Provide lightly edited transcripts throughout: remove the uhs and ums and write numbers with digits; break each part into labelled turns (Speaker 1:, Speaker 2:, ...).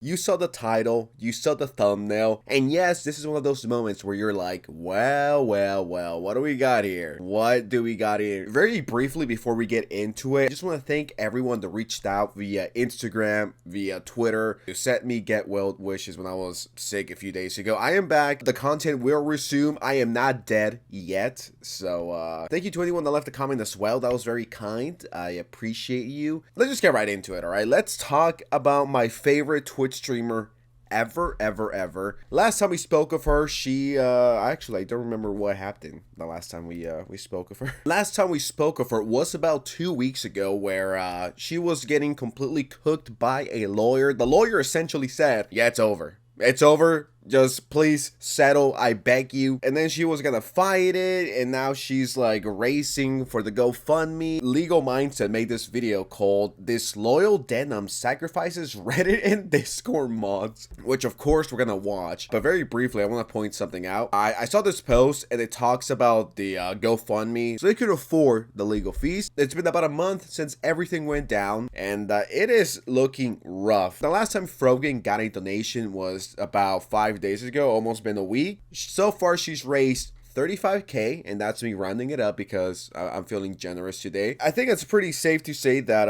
Speaker 1: You saw the title, you saw the thumbnail, and yes, this is one of those moments where you're like, well, what do we got here? What do we got here? Very briefly before we get into it, I just want to thank everyone that reached out via Instagram, via Twitter, who sent me get well wishes when I was sick a few days ago. I am back. The content will resume. I am not dead yet. So, thank you to anyone that left a comment as well. That was very kind. I appreciate you. Let's just get right into it, alright? Let's talk about my favorite Twitch streamer ever. Last time we spoke of her, she actually I don't remember what happened the last time we spoke of her. Last time we spoke of her was about 2 weeks ago, where she was getting completely cooked by a lawyer. The lawyer essentially said, yeah, it's over. It's over. Just please settle, I beg you. And then she was gonna fight it, and now she's like racing for the GoFundMe. Legal Mindset made this video called "Disloyal Denim Sacrifices Reddit and Discord Mods," which of course we're gonna watch. But very briefly, I want to point something out. I saw this post and it talks about the GoFundMe, so they could afford the legal fees. It's been about a month since everything went down, and it is looking rough. The last time Frogan got a donation was about 5 days ago, almost been a week. So far she's raised 35k, and that's me rounding it up because I'm feeling generous today. I think it's pretty safe to say that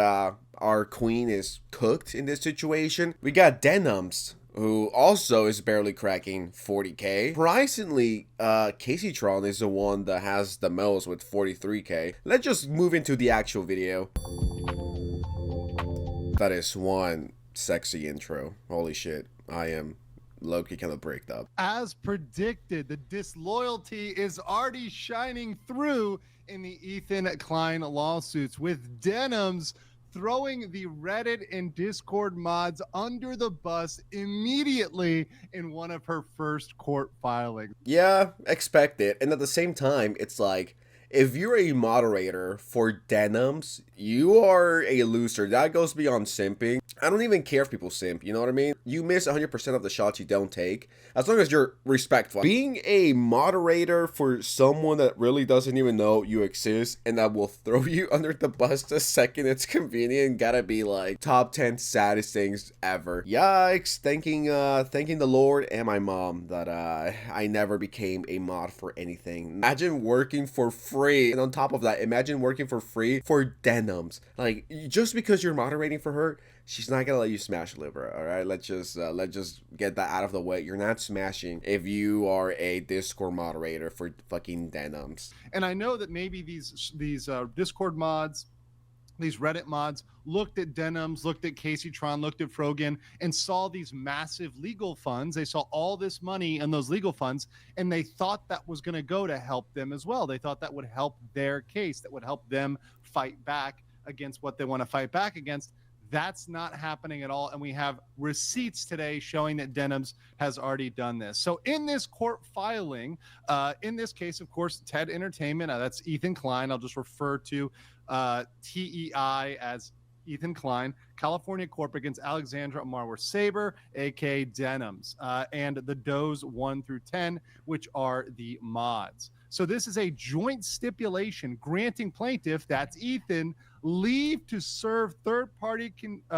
Speaker 1: our queen is cooked in this situation. We got Denims, who also is barely cracking 40k. Surprisingly, Casey Tron is the one that has the most with 43k. Let's just move into the actual video. That is one sexy intro. Holy shit, I am low-key kind of bricked up.
Speaker 2: As predicted, the disloyalty is already shining through in the Ethan Klein lawsuits, with Denims throwing the Reddit and Discord mods under the bus immediately in one of her first court filings.
Speaker 1: Yeah, expect it. And at the same time, it's like, if you're a moderator for Denims, you are a loser. That goes beyond simping. I don't even care if people simp, you know what I mean? You miss 100% of the shots you don't take, as long as you're respectful. Being a moderator for someone that really doesn't even know you exist and that will throw you under the bus the second it's convenient gotta be like top 10 saddest things ever. Yikes, thanking the Lord and my mom that I never became a mod for anything. Imagine working for free, and on top of that, imagine working for free for Denims. Like, just because you're moderating for her, she's not gonna let you smash liver. All right, let's just get that out of the way. You're not smashing if you are a Discord moderator for fucking Denims.
Speaker 2: And I know that maybe these Discord mods, these Reddit mods, looked at Denims, looked at Casey Tron, looked at Frogan, and saw these massive legal funds. They saw all this money in those legal funds, and they thought that was going to go to help them as well. They thought that would help their case, that would help them fight back against what they want to fight back against. That's not happening at all, and we have receipts today showing that Denims has already done this. So in this court filing, in this case, of course, TED Entertainment, that's Ethan Klein. I'll just refer to TEI as Ethan Klein, California Corp against Alexandra Marwer Saber, aka Denims, and the Does 1 through 10, which are the mods. So this is a joint stipulation granting plaintiff, that's Ethan, leave to serve third-party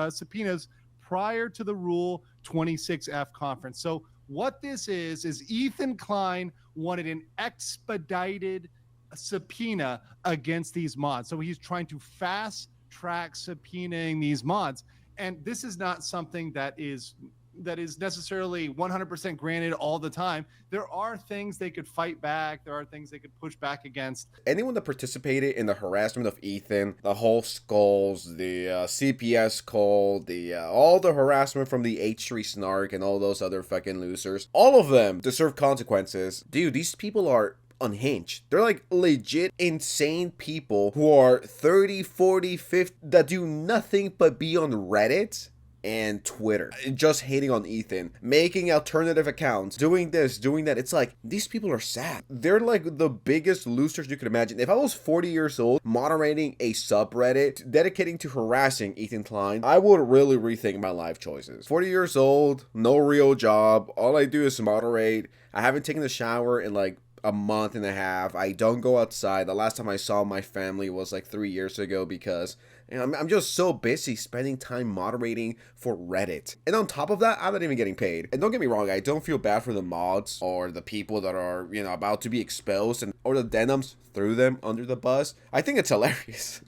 Speaker 2: subpoenas prior to the Rule 26F conference. So what this is Ethan Klein wanted an expedited subpoena against these mods. So he's trying to fast track subpoenaing these mods. And this is not something that is necessarily 100% granted all the time. There are things they could fight back. There are things they could push back against.
Speaker 1: Anyone that participated in the harassment of Ethan, the whole skulls, the CPS call, all the harassment from the H3 snark and all those other fucking losers, all of them deserve consequences. Dude, these people are unhinged. They're like legit insane people who are 30, 40, 50, that do nothing but be on Reddit and Twitter, just hating on Ethan, making alternative accounts, doing this, doing that. It's like, these people are sad. They're like the biggest losers you could imagine. If I was 40 years old, moderating a subreddit dedicating to harassing Ethan Klein, I would really rethink my life choices. 40 years old, no real job, all I do is moderate. I haven't taken a shower in like a month and a half. I don't go outside. The last time I saw my family was like 3 years ago because And I'm just so busy spending time moderating for Reddit. And on top of that, I'm not even getting paid. And don't get me wrong, I don't feel bad for the mods or the people that are, you know, about to be exposed and or the denims threw them under the bus. I think it's hilarious.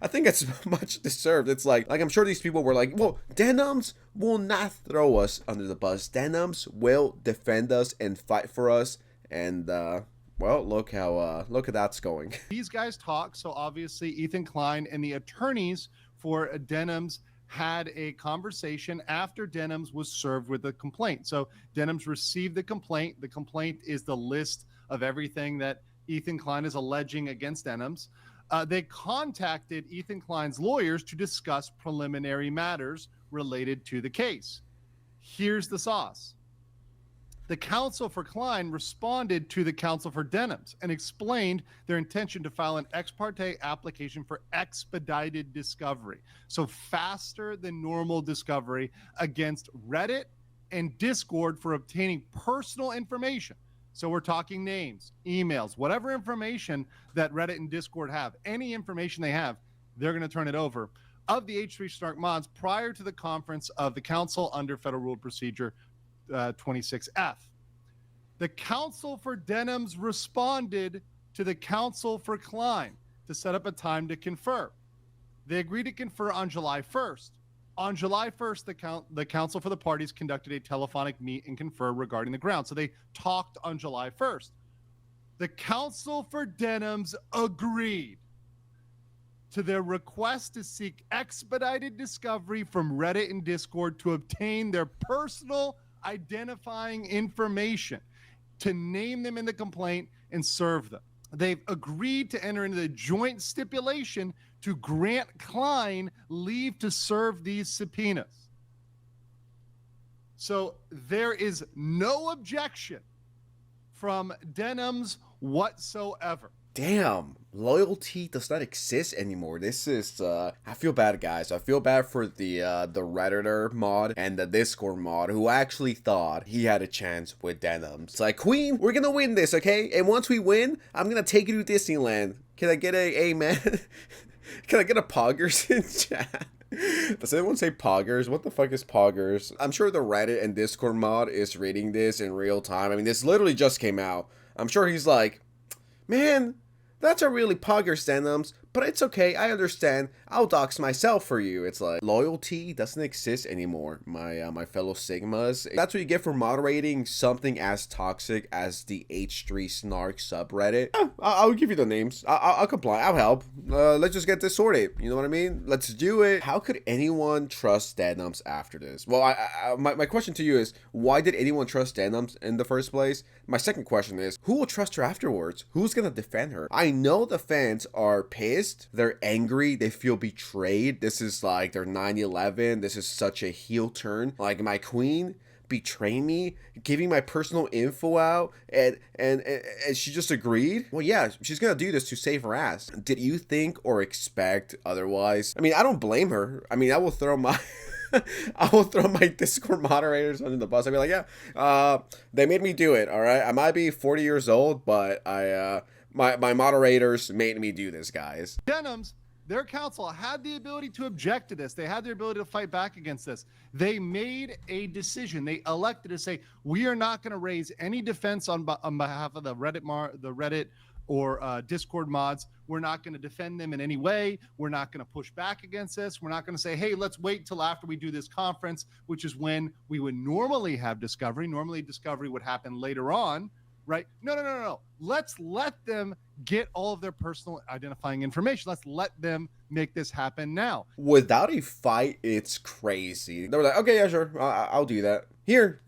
Speaker 1: I think it's much deserved. It's like I'm sure these people were like, well, denims will not throw us under the bus. Denims will defend us and fight for us. And well, look how that's going.
Speaker 2: These guys talk. So obviously Ethan Klein and the attorneys for Denims had a conversation after Denims was served with a complaint. So Denims received the complaint. The complaint is the list of everything that Ethan Klein is alleging against Denims. They contacted Ethan Klein's lawyers to discuss preliminary matters related to the case. Here's the sauce. The counsel for Klein responded to the counsel for Denims and explained their intention to file an ex parte application for expedited discovery. So faster than normal discovery against Reddit and Discord for obtaining personal information. So we're talking names, emails, whatever information that Reddit and Discord have, any information they have, they're going to turn it over of the H3 Snark mods prior to the conference of the council under Federal Rule Procedure 26F. The counsel for Denims responded to the counsel for Klein to set up a time to confer. They agreed to confer on July 1st. On July 1st, the counsel for the parties conducted a telephonic meet and confer regarding the ground. So they talked on July 1st. The counsel for Denims agreed to their request to seek expedited discovery from Reddit and Discord to obtain their personal identifying information, to name them in the complaint and serve them. They've agreed to enter into the joint stipulation to grant Klein leave to serve these subpoenas. So there is no objection from Denims whatsoever.
Speaker 1: Damn, loyalty does not exist anymore. This is I feel bad, guys. I feel bad for the Redditor mod and the Discord mod who actually thought he had a chance with Denims. It's like, Queen, we're gonna win this, okay? And once we win, I'm gonna take you to Disneyland. Can I get a amen? Can I get a poggers in chat? Does anyone say poggers? What the fuck is poggers? I'm sure the Reddit and Discord mod is reading this in real time. I mean, this literally just came out. I'm sure he's like, man, that's a really poggers, Denims, but it's okay, I understand. I'll dox myself for you. It's like, loyalty doesn't exist anymore, my fellow Sigmas. That's what you get for moderating something as toxic as the H3 Snark subreddit. I'll give you the names. I'll comply. I'll help. Let's just get this sorted. You know what I mean? Let's do it. How could anyone trust Denims after this? Well, my question to you is, why did anyone trust Denims in the first place? My second question is, who will trust her afterwards? Who's gonna defend her? I know the fans are pissed. They're angry. They feel betrayed. This is like their 9/11. This is such a heel turn. Like, my queen betraying me, giving my personal info out, and she just agreed? Well, yeah, she's gonna do this to save her ass. Did you think or expect otherwise? I mean, I don't blame her. I mean, I will throw my I will throw my Discord moderators under the bus. I'll be like, yeah, they made me do it, all right? I might be 40 years old, but my moderators made me do this, guys.
Speaker 2: Denims, their counsel had the ability to object to this. They had the ability to fight back against this. They made a decision. They elected to say, we are not going to raise any defense on behalf of the Reddit or Discord mods. We're not going to defend them in any way. We're not going to push back against this. We're not going to say, hey, let's wait till after we do this conference, which is when we would normally have discovery. Normally discovery would happen later on, right? No. Let's let them get all of their personal identifying information. Let's let them make this happen now.
Speaker 1: Without a fight, it's crazy. They were like, okay, yeah, sure, I'll do that. Here,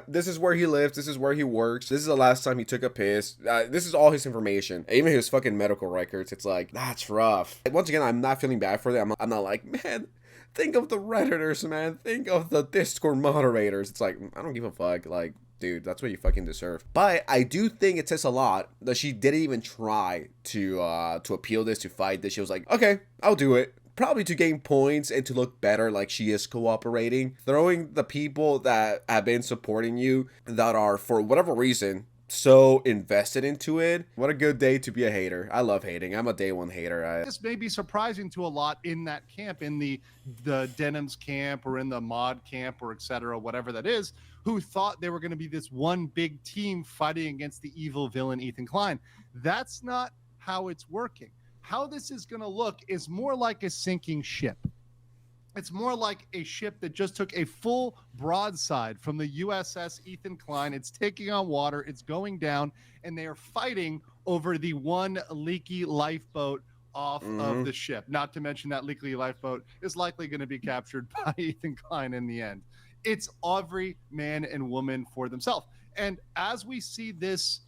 Speaker 1: this is where he lives, this is where he works, this is the last time he took a piss, this is all his information, even his fucking medical records. It's like, that's rough. Once again, I'm not feeling bad for them. I'm not like, man, think of the Redditors, man, think of the Discord moderators. It's like, I don't give a fuck, like, dude, that's what you fucking deserve. But I do think it says a lot that she didn't even try to appeal this, to fight this. She was like, okay, I'll do it. Probably to gain points and to look better, like she is cooperating. Throwing the people that have been supporting you, that are, for whatever reason, so invested into it. What a good day to be a hater. I love hating. I'm a day one hater.
Speaker 2: This may be surprising to a lot in that camp, in the denims camp or in the mod camp or etc., whatever that is, who thought they were going to be this one big team fighting against the evil villain Ethan Klein. That's not how it's working. How this is going to look is more like a sinking ship. It's more like a ship that just took a full broadside from the USS Ethan Klein. It's taking on water, it's going down, and they are fighting over the one leaky lifeboat off of the ship. Not to mention that leaky lifeboat is likely going to be captured by Ethan Klein in the end. It's every man and woman for themselves. And as we see this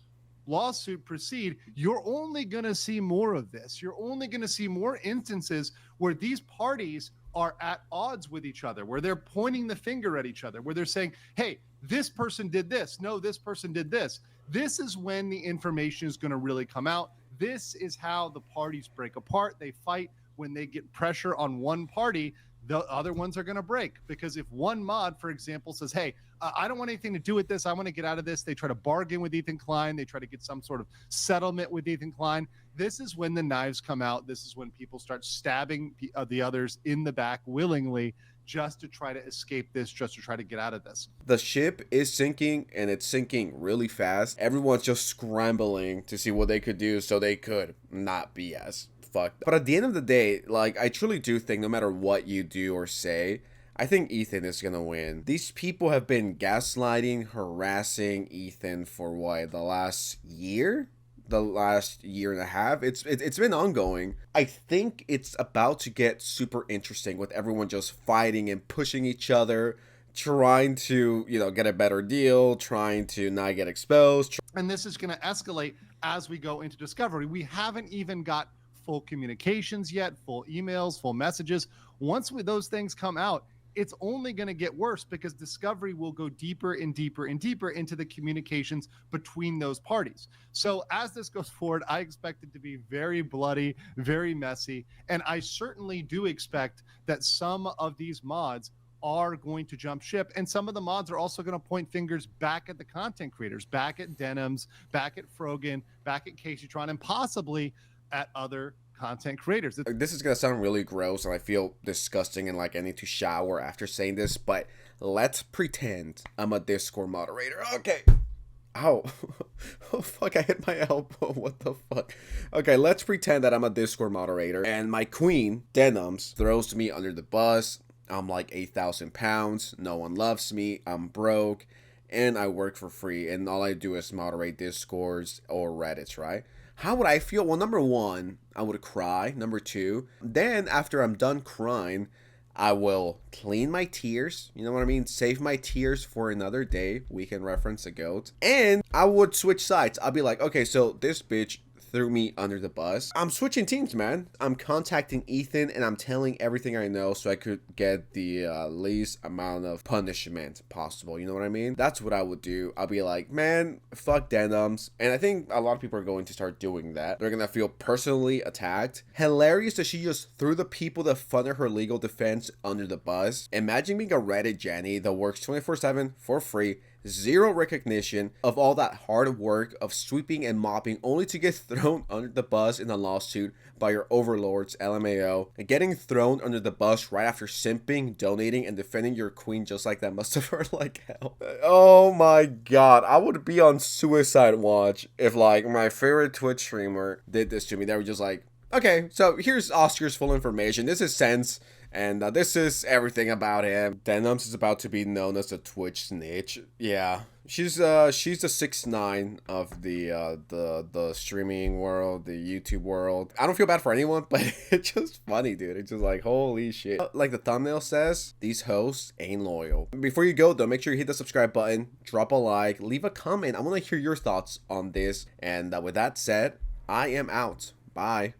Speaker 2: lawsuit proceed, you're only going to see more of this. You're only going to see more instances where these parties are at odds with each other, where they're pointing the finger at each other, where they're saying, hey, this person did this. No, this person did this. This is when the information is going to really come out. This is how the parties break apart. They fight when they get pressure on one party. The other ones are going to break, because if one mod, for example, says, hey, I don't want anything to do with this, I want to get out of this, they try to bargain with Ethan Klein, they try to get some sort of settlement with Ethan Klein, this is when the knives come out. This is when people start stabbing the others in the back willingly, just to try to escape this, just to try to get out of this.
Speaker 1: The ship is sinking, and it's sinking really fast. Everyone's just scrambling to see what they could do so they could not be as fucked. But at the end of the day, like, I truly do think no matter what you do or say, I think Ethan is gonna win. These people have been gaslighting, harassing Ethan for what, the last year? The last year and a half. It's been ongoing. I think it's about to get super interesting with everyone just fighting and pushing each other, trying to, you know, get a better deal, trying to not get exposed.
Speaker 2: And this is going to escalate as we go into discovery. We haven't even got full communications yet, full emails, full messages. Once those things come out, it's only going to get worse, because discovery will go deeper and deeper and deeper into the communications between those parties. So as this goes forward, I expect it to be very bloody, very messy. And I certainly do expect that some of these mods are going to jump ship. And some of the mods are also going to point fingers back at the content creators, back at Denims, back at Frogan, back at Caseytron, and possibly at other content creators.
Speaker 1: This is gonna sound really gross, and I feel disgusting, and like I need to shower after saying this, but let's pretend I'm a Discord moderator. Okay. Ow. Oh fuck, I hit my elbow. What the fuck? Okay, let's pretend that I'm a Discord moderator and my queen, Denims, throws me under the bus. I'm like 8,000 pounds, no one loves me, I'm broke, and I work for free, and all I do is moderate Discords or Reddits, right? How would I feel? Well, number one, I would cry. Number two, then after I'm done crying, I will clean my tears. You know what I mean? Save my tears for another day. We can reference a goat. And I would switch sides. I'll be like, okay, so this bitch threw me under the bus. I'm switching teams, man. I'm contacting Ethan and I'm telling everything I know so I could get the least amount of punishment possible. You know what I mean? That's what I would do. I'll be like, man, fuck Denims. And I think a lot of people are going to start doing that. They're gonna feel personally attacked. Hilarious that she just threw the people that funded her legal defense under the bus. Imagine being a Reddit Jenny that works 24/7 for free, zero recognition of all that hard work of sweeping and mopping, only to get thrown under the bus in a lawsuit by your overlords, LMAO, and getting thrown under the bus right after simping, donating, and defending your queen just like that must have hurt like hell. Oh my god, I would be on suicide watch if like my favorite Twitch streamer did this to me. They were just like, okay, so here's Oscar's full information. This is Sense. And this is everything about him. Denims is about to be known as a Twitch snitch. Yeah, she's the 6ix9ine of the streaming world, the YouTube world. I don't feel bad for anyone, but it's just funny, dude. It's just like, holy shit. Like the thumbnail says, these hosts ain't loyal. Before you go though, make sure you hit the subscribe button, drop a like, leave a comment. I want to hear your thoughts on this. And with that said, I am out. Bye.